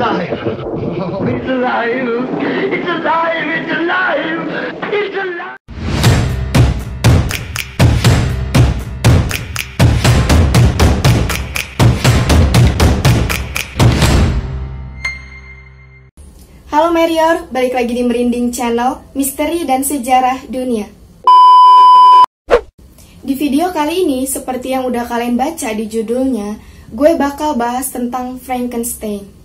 alive. Oh, it's alive. It's alive. It's alive. It's alive. Halo Merior, balik lagi di Merinding Channel, Misteri dan Sejarah Dunia. Di video kali ini, seperti yang udah kalian baca di judulnya, gue bakal bahas tentang Frankenstein.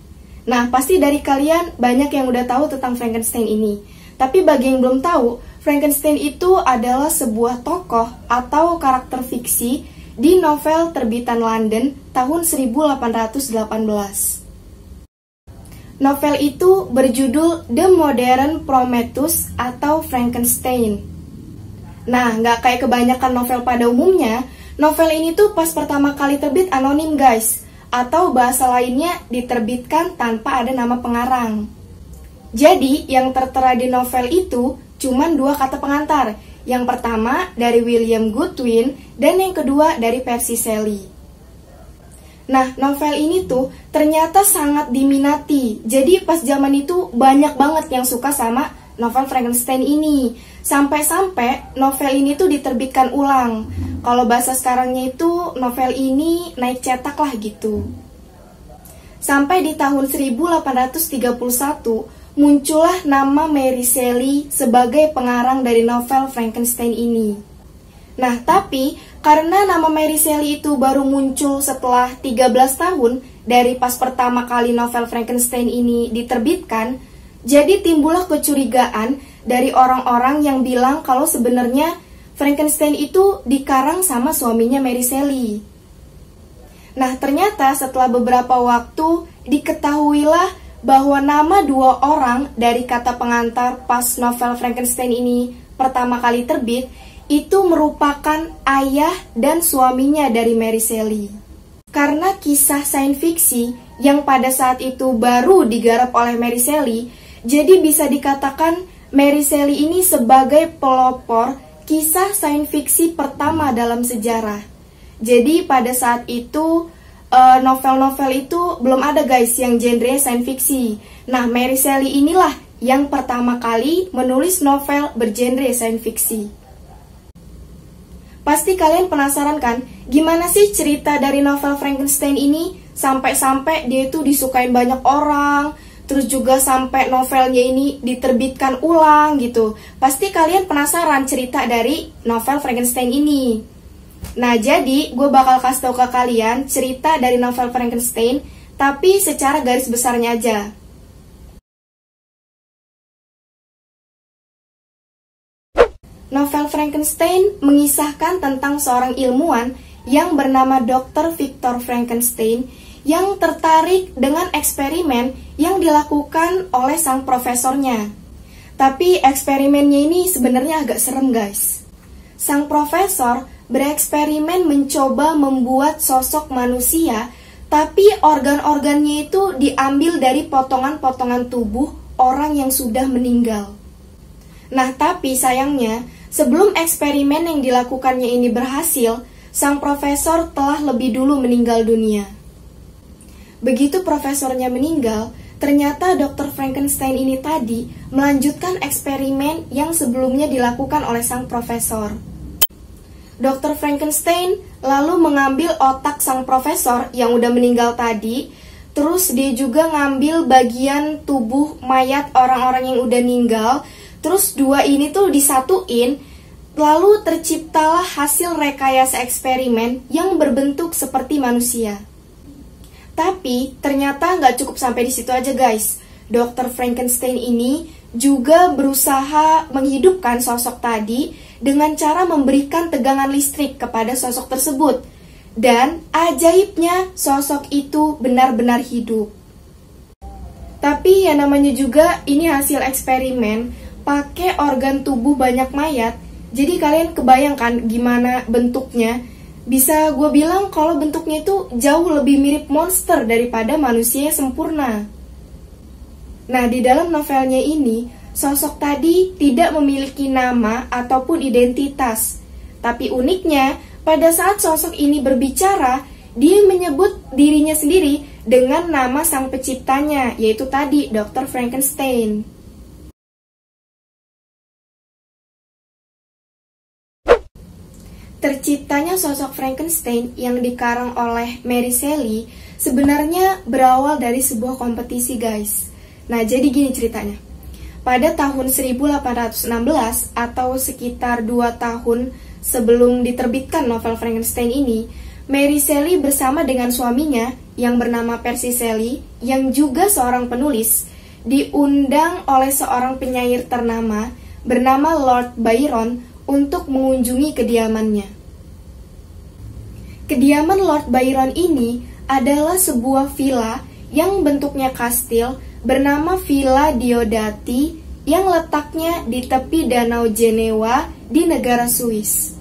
Nah, pasti dari kalian banyak yang udah tahu tentang Frankenstein ini. Tapi bagi yang belum tahu, Frankenstein itu adalah sebuah tokoh atau karakter fiksi di novel terbitan London tahun 1818. Novel itu berjudul The Modern Prometheus atau Frankenstein. Nah, nggak kayak kebanyakan novel pada umumnya, novel ini tuh pas pertama kali terbit anonim guys, atau bahasa lainnya diterbitkan tanpa ada nama pengarang. Jadi, yang tertera di novel itu cuman 2 kata pengantar. Yang pertama dari William Goodwin dan yang kedua dari Percy Shelley. Nah, novel ini tuh ternyata sangat diminati. Jadi pas zaman itu banyak banget yang suka sama novel Frankenstein ini. Sampai-sampai novel ini tuh diterbitkan ulang. Kalau bahasa sekarangnya itu novel ini naik cetak lah gitu. Sampai di tahun 1831 muncullah nama Mary Shelley sebagai pengarang dari novel Frankenstein ini. Nah, tapi karena nama Mary Shelley itu baru muncul setelah 13 tahun dari pas pertama kali novel Frankenstein ini diterbitkan, jadi timbullah kecurigaan dari orang-orang yang bilang kalau sebenarnya Frankenstein itu dikarang sama suaminya Mary Shelley. Nah, ternyata setelah beberapa waktu diketahuilah bahwa nama 2 orang dari kata pengantar pas novel Frankenstein ini pertama kali terbit itu merupakan ayah dan suaminya dari Mary Shelley. Karena kisah sains fiksi yang pada saat itu baru digarap oleh Mary Shelley, jadi bisa dikatakan Mary Shelley ini sebagai pelopor kisah sains fiksi pertama dalam sejarah. Jadi pada saat itu novel-novel itu belum ada guys yang genre sains fiksi. Nah, Mary Shelley inilah yang pertama kali menulis novel bergenre sains fiksi. Pasti kalian penasaran kan, gimana sih cerita dari novel Frankenstein ini sampai-sampai dia itu disukain banyak orang, terus juga sampai novelnya ini diterbitkan ulang gitu. Pasti kalian penasaran cerita dari novel Frankenstein ini. Nah, jadi gue bakal kasih tau ke kalian cerita dari novel Frankenstein, tapi secara garis besarnya aja. Novel Frankenstein mengisahkan tentang seorang ilmuwan yang bernama Dr. Victor Frankenstein yang tertarik dengan eksperimen yang dilakukan oleh sang profesornya. Tapi eksperimennya ini sebenarnya agak serem guys. Sang profesor bereksperimen mencoba membuat sosok manusia, tapi organ-organnya itu diambil dari potongan-potongan tubuh orang yang sudah meninggal. Nah, tapi sayangnya, sebelum eksperimen yang dilakukannya ini berhasil, sang profesor telah lebih dulu meninggal dunia. Begitu profesornya meninggal, ternyata Dr. Frankenstein ini tadi melanjutkan eksperimen yang sebelumnya dilakukan oleh sang profesor. Dr. Frankenstein lalu mengambil otak sang profesor yang udah meninggal tadi, terus dia juga ngambil bagian tubuh mayat orang-orang yang udah meninggal. Terus 2 ini tuh disatuin, lalu terciptalah hasil rekayasa eksperimen yang berbentuk seperti manusia. Tapi ternyata nggak cukup sampai di situ aja guys. Dr. Frankenstein ini juga berusaha menghidupkan sosok tadi dengan cara memberikan tegangan listrik kepada sosok tersebut. Dan ajaibnya sosok itu benar-benar hidup. Tapi ya namanya juga ini hasil eksperimen, pakai organ tubuh banyak mayat, jadi kalian kebayangkan gimana bentuknya. Bisa gue bilang kalau bentuknya itu jauh lebih mirip monster daripada manusia sempurna. Nah, di dalam novelnya ini, sosok tadi tidak memiliki nama ataupun identitas. Tapi uniknya, pada saat sosok ini berbicara, dia menyebut dirinya sendiri dengan nama sang penciptanya, yaitu tadi Dr. Frankenstein. Terciptanya sosok Frankenstein yang dikarang oleh Mary Shelley sebenarnya berawal dari sebuah kompetisi, guys. Nah, jadi gini ceritanya. Pada tahun 1816 atau sekitar 2 tahun sebelum diterbitkan novel Frankenstein ini, Mary Shelley bersama dengan suaminya yang bernama Percy Shelley, yang juga seorang penulis, diundang oleh seorang penyair ternama bernama Lord Byron untuk mengunjungi kediamannya. Kediaman Lord Byron ini adalah sebuah villa yang bentuknya kastil bernama Villa Diodati yang letaknya di tepi Danau Jenewa di negara Swiss.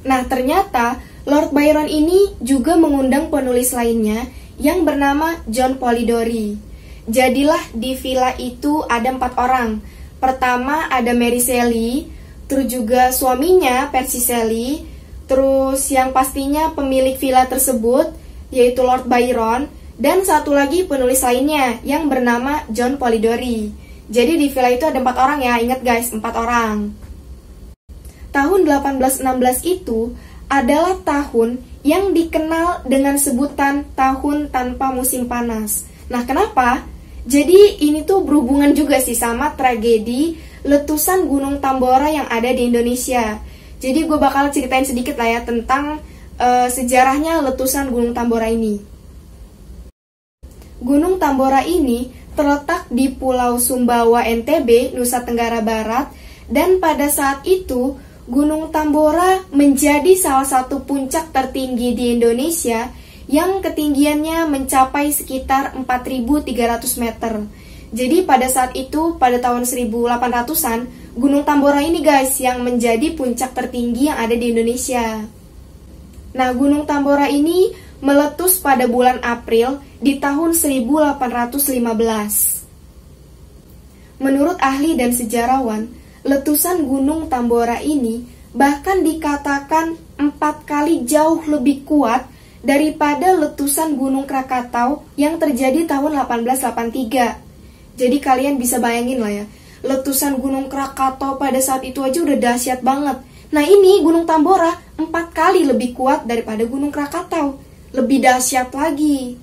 Nah, ternyata Lord Byron ini juga mengundang penulis lainnya yang bernama John Polidori. Jadilah di villa itu ada 4 orang. Pertama ada Mary Shelley, terus juga suaminya Percy Shelley, terus yang pastinya pemilik villa tersebut yaitu Lord Byron, dan satu lagi penulis lainnya yang bernama John Polidori. Jadi di villa itu ada 4 orang ya, ingat guys, 4 orang. Tahun 1816 itu adalah tahun yang dikenal dengan sebutan tahun tanpa musim panas. Nah, kenapa? Jadi ini tuh berhubungan juga sih sama tragedi letusan Gunung Tambora yang ada di Indonesia. Jadi gue bakal ceritain sedikit lah ya tentang sejarahnya letusan Gunung Tambora ini. Gunung Tambora ini terletak di Pulau Sumbawa, NTB, Nusa Tenggara Barat, dan pada saat itu Gunung Tambora menjadi salah satu puncak tertinggi di Indonesia yang ketinggiannya mencapai sekitar 4.300 meter. Jadi pada saat itu, pada tahun 1800-an, Gunung Tambora ini guys yang menjadi puncak tertinggi yang ada di Indonesia. Nah, Gunung Tambora ini meletus pada bulan April di tahun 1815. Menurut ahli dan sejarawan, letusan Gunung Tambora ini bahkan dikatakan 4 kali jauh lebih kuat daripada letusan Gunung Krakatau yang terjadi tahun 1883. Jadi kalian bisa bayangin lah ya, letusan Gunung Krakatau pada saat itu aja udah dahsyat banget. Nah, ini Gunung Tambora 4 kali lebih kuat daripada Gunung Krakatau. Lebih dahsyat lagi.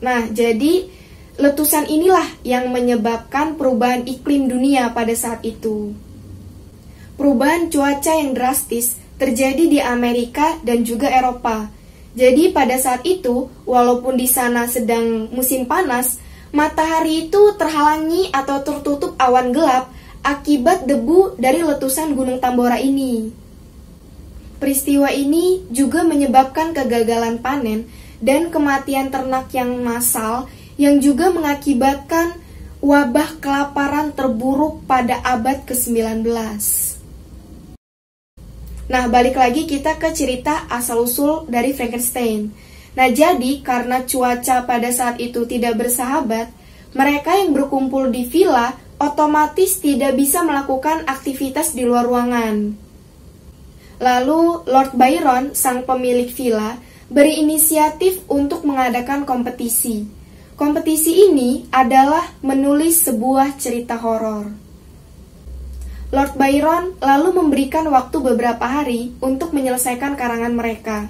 Nah, jadi letusan inilah yang menyebabkan perubahan iklim dunia pada saat itu. Perubahan cuaca yang drastis terjadi di Amerika dan juga Eropa. Jadi pada saat itu, walaupun di sana sedang musim panas, matahari itu terhalangi atau tertutup awan gelap akibat debu dari letusan Gunung Tambora ini. Peristiwa ini juga menyebabkan kegagalan panen dan kematian ternak yang massal yang juga mengakibatkan wabah kelaparan terburuk pada abad ke-19. Nah, balik lagi kita ke cerita asal-usul dari Frankenstein. Nah, jadi karena cuaca pada saat itu tidak bersahabat, mereka yang berkumpul di villa otomatis tidak bisa melakukan aktivitas di luar ruangan. Lalu Lord Byron, sang pemilik villa, berinisiatif untuk mengadakan kompetisi. Kompetisi ini adalah menulis sebuah cerita horor. Lord Byron lalu memberikan waktu beberapa hari untuk menyelesaikan karangan mereka.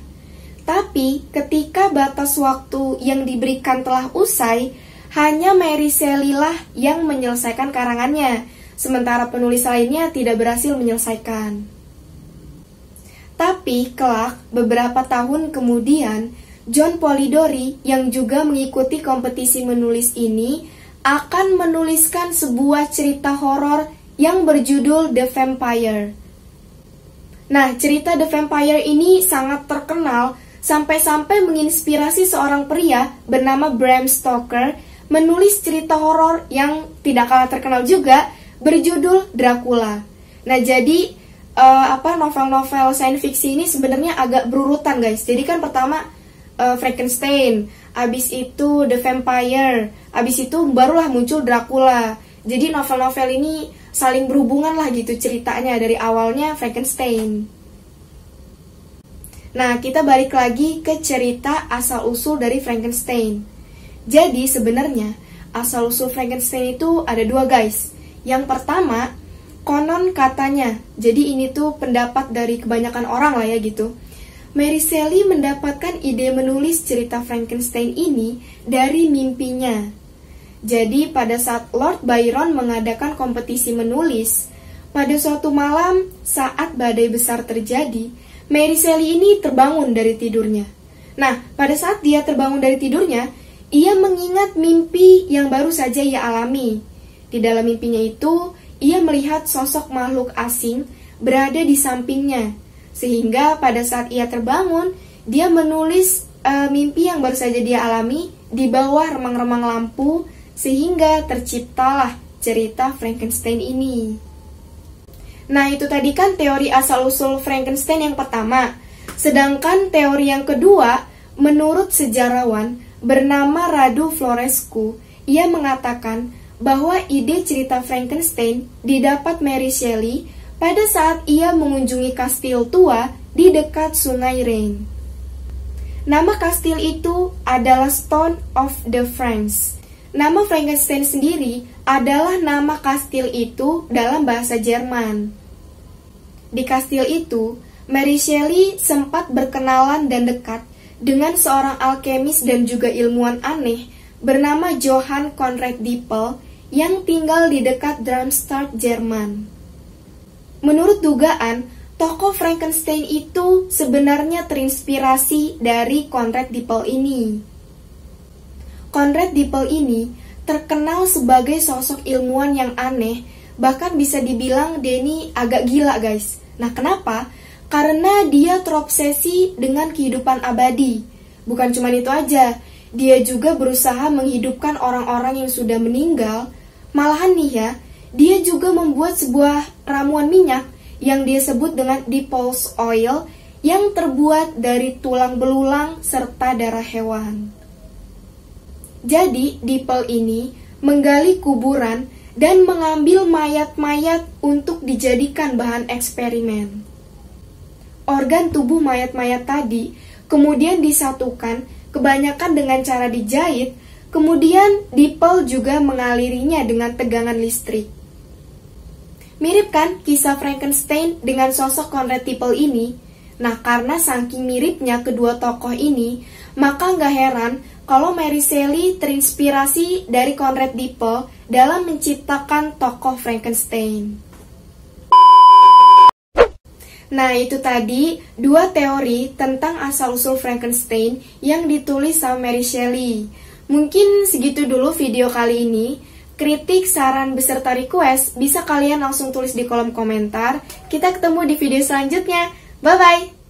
Tapi ketika batas waktu yang diberikan telah usai, hanya Mary Shelley lah yang menyelesaikan karangannya, sementara penulis lainnya tidak berhasil menyelesaikan. Tapi kelak beberapa tahun kemudian, John Polidori yang juga mengikuti kompetisi menulis ini akan menuliskan sebuah cerita horor yang berjudul The Vampire. Nah, cerita The Vampire ini sangat terkenal sampai-sampai menginspirasi seorang pria bernama Bram Stoker menulis cerita horor yang tidak kalah terkenal juga berjudul Dracula. Nah, jadi novel-novel science fiction ini sebenarnya agak berurutan guys. Jadi kan pertama Frankenstein, abis itu The Vampire, abis itu barulah muncul Dracula. Jadi novel-novel ini saling berhubungan lah gitu ceritanya dari awalnya Frankenstein. Nah, kita balik lagi ke cerita asal-usul dari Frankenstein. Jadi sebenarnya asal-usul Frankenstein itu ada dua guys. Yang pertama, konon katanya, jadi ini tuh pendapat dari kebanyakan orang lah ya gitu, Mary Shelley mendapatkan ide menulis cerita Frankenstein ini dari mimpinya. Jadi pada saat Lord Byron mengadakan kompetisi menulis, pada suatu malam saat badai besar terjadi, Mary Shelley ini terbangun dari tidurnya. Nah, pada saat dia terbangun dari tidurnya, ia mengingat mimpi yang baru saja ia alami. Di dalam mimpinya itu, ia melihat sosok makhluk asing berada di sampingnya. Sehingga pada saat ia terbangun, dia menulis mimpi yang baru saja dia alami di bawah remang-remang lampu, sehingga terciptalah cerita Frankenstein ini. Nah, itu tadi kan teori asal-usul Frankenstein yang pertama. Sedangkan teori yang kedua, menurut sejarawan bernama Radu Florescu, ia mengatakan bahwa ide cerita Frankenstein didapat Mary Shelley pada saat ia mengunjungi kastil tua di dekat Sungai Rhine. Nama kastil itu adalah Stone of the Franks. Nama Frankenstein sendiri adalah nama kastil itu dalam bahasa Jerman. Di kastil itu, Mary Shelley sempat berkenalan dan dekat dengan seorang alkemis dan juga ilmuwan aneh bernama Johann Conrad Dippel yang tinggal di dekat Darmstadt, Jerman. Menurut dugaan, tokoh Frankenstein itu sebenarnya terinspirasi dari Conrad Dippel ini. Conrad Dippel ini terkenal sebagai sosok ilmuwan yang aneh, bahkan bisa dibilang dia ini agak gila guys. Nah, kenapa? Karena dia terobsesi dengan kehidupan abadi. Bukan cuma itu aja, dia juga berusaha menghidupkan orang-orang yang sudah meninggal. Malahan nih ya, dia juga membuat sebuah ramuan minyak yang dia sebut dengan Dippel's Oil yang terbuat dari tulang belulang serta darah hewan. Jadi, Dippel ini menggali kuburan dan mengambil mayat-mayat untuk dijadikan bahan eksperimen. Organ tubuh mayat-mayat tadi kemudian disatukan, kebanyakan dengan cara dijahit, kemudian Dippel juga mengalirinya dengan tegangan listrik. Mirip kan kisah Frankenstein dengan sosok Conrad Dippel ini? Nah, karena saking miripnya kedua tokoh ini, maka nggak heran kalau Mary Shelley terinspirasi dari Conrad Dippel dalam menciptakan tokoh Frankenstein. Nah, itu tadi dua teori tentang asal-usul Frankenstein yang ditulis sama Mary Shelley. Mungkin segitu dulu video kali ini. Kritik, saran, beserta request bisa kalian langsung tulis di kolom komentar. Kita ketemu di video selanjutnya. Bye-bye!